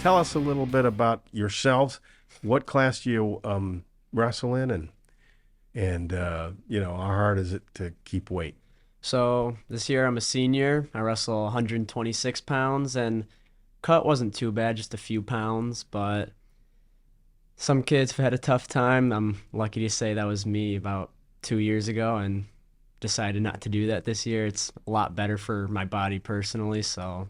tell us a little bit about yourselves. What class do you wrestle in, and how hard is it to keep weight? So this year I'm a senior. I wrestle 126 pounds, and cut wasn't too bad, just a few pounds. But some kids have had a tough time. I'm lucky to say that was me about 2 years ago, and decided not to do that this year. It's a lot better for my body personally. So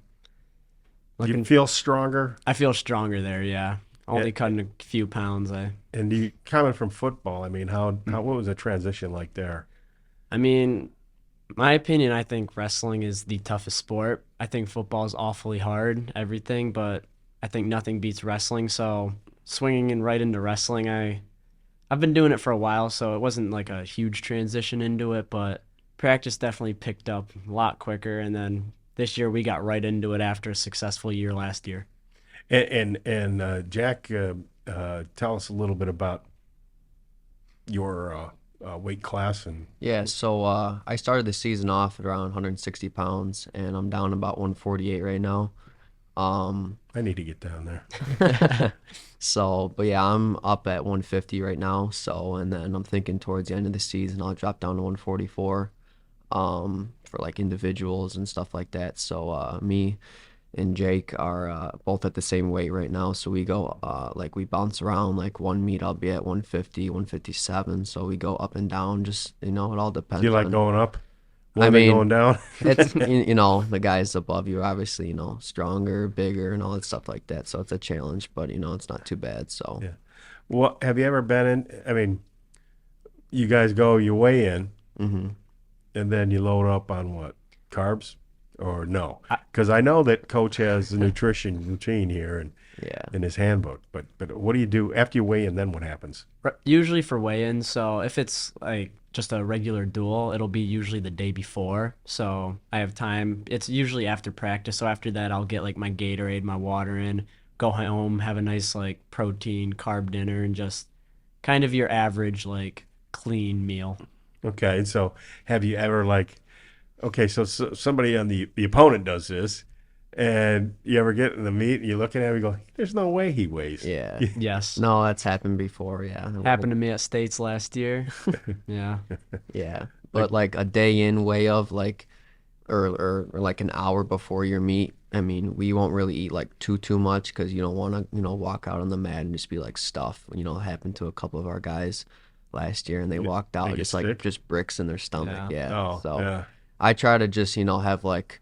Do you looking, feel stronger? I feel stronger there. Yeah, only And, cutting a few pounds. and you coming from football? I mean, how what was the transition like there? I mean, my opinion, I think wrestling is the toughest sport. I think football is awfully hard, everything, but I think nothing beats wrestling. So swinging in right into wrestling, I've been doing it for a while, so it wasn't like a huge transition into it, but practice definitely picked up a lot quicker. And then this year we got right into it after a successful year last year. And Jack, tell us a little bit about your weight class and Yeah, so I started the season off at around 160 pounds, and I'm down about 148 right now. I need to get down there. But yeah, I'm up at 150 right now. So, and then I'm thinking towards the end of the season, I'll drop down to 144, for like individuals and stuff like that. So, me and Jake are both at the same weight right now. So we go, like we bounce around. Like one meet, I'll be at 150, 157. So we go up and down. Just, it all depends Do you like on. going up more I than mean, going down? it's the guys above you are obviously stronger, bigger, and all that stuff like that. So it's a challenge, but it's not too bad. So Yeah. Well, have you ever been in? I mean, you guys go, you weigh in, hmm and then you load up on what? Carbs? Or no? I, Because I know that Coach has a nutrition routine here and yeah, in his handbook. But what do you do after you weigh in? Then what happens? Usually for weigh-ins, so if it's like just a regular duel, it'll be usually the day before. So I have time. It's usually after practice. So after that, I'll get like my Gatorade, my water in, go home, have a nice like protein carb dinner, and just kind of your average like clean meal. Okay, so have you ever okay, so somebody on the opponent does this, and you ever get in the meet and you look at him and you go, "There's no way he weighs." yeah. Yes. No, that's happened before. Yeah, Happened to me at States last year. Yeah. yeah. Like, But like a day in way of like, or like an hour before your meet. I mean, we won't really eat like too much because you don't want to walk out on the mat and just be like stuff. Happened to a couple of our guys last year, and they walked they out get just like sick? just bricks in their stomach. Yeah. Yeah. Oh, So yeah. I try to just have like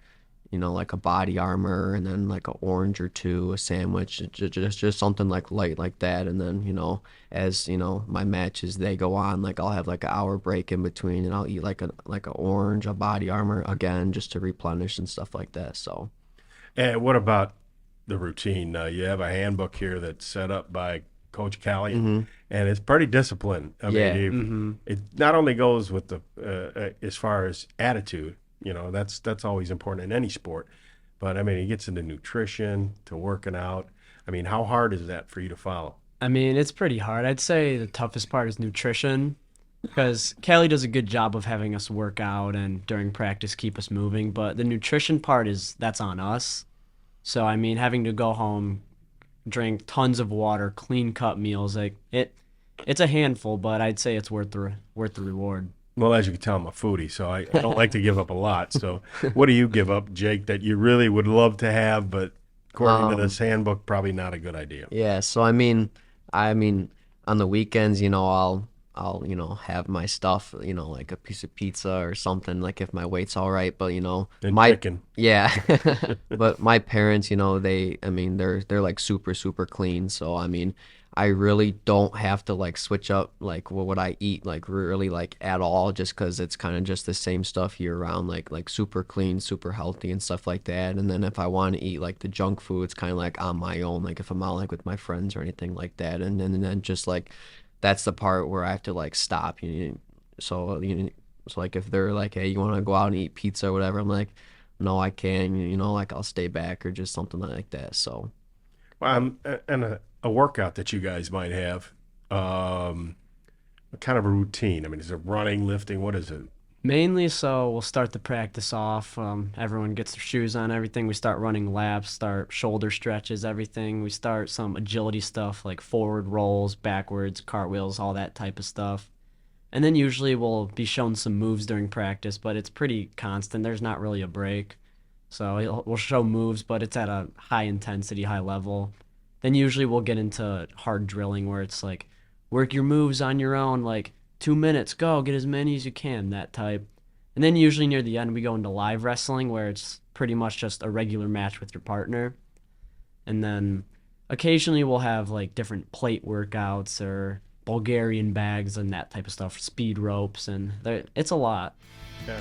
like a body armor and then like an orange or two, a sandwich, just something like light like that. And then as my matches they go on, like I'll have like an hour break in between, and I'll eat like a orange, a body armor again, just to replenish and stuff like that. So And what about the routine? You have a handbook here that's set up by Coach Callie, hmm and it's pretty disciplined. I Yeah. mean, Mm-hmm. it not only goes with the as far as attitude, that's always important in any sport, but I mean, it gets into nutrition, to working out. I mean, how hard is that for you to follow? I mean, it's pretty hard. I'd say the toughest part is nutrition because Callie does a good job of having us work out and during practice keep us moving, but the nutrition part that's on us. So I mean, having to go home, drink tons of water, clean cut meals, like it's a handful, but I'd say it's worth the reward. Well, as you can tell, I'm a foodie, so I don't like to give up a lot. So, what do you give up, Jake, that you really would love to have, but according to Um, this handbook, probably not a good idea? yeah. So I mean, on the weekends, I'll have my stuff, like a piece of pizza or something, like if my weight's all right. But And my chicken. yeah, but my parents, I mean, they're like super super clean. So I mean, I really don't have to like switch up like what I eat like really like at all, just because it's kind of just the same stuff year round, like super clean, super healthy and stuff like that. And then if I want to eat like the junk food, it's kind of like on my own, like if I'm out like with my friends or anything like that. And then just like that's the part where I have to like stop. So so like if they're like, hey, you want to go out and eat pizza or whatever, I'm like, no, I can't. Like I'll stay back or just something like that. So And a workout that you guys might have, kind of a routine. I mean, is it running, lifting? What is it? Mainly, so we'll start the practice off. Everyone gets their shoes on, everything. We start running laps, start shoulder stretches, everything. We start some agility stuff like forward rolls, backwards, cartwheels, all that type of stuff. And then usually we'll be shown some moves during practice, but it's pretty constant. There's not really a break. So we'll show moves, but it's at a high intensity, high level. Then usually we'll get into hard drilling where it's like work your moves on your own, like 2 minutes, go, get as many as you can, that type. And then usually near the end we go into live wrestling where it's pretty much just a regular match with your partner. And then occasionally we'll have like different plate workouts or Bulgarian bags and that type of stuff, speed ropes, and it's a lot. Yeah.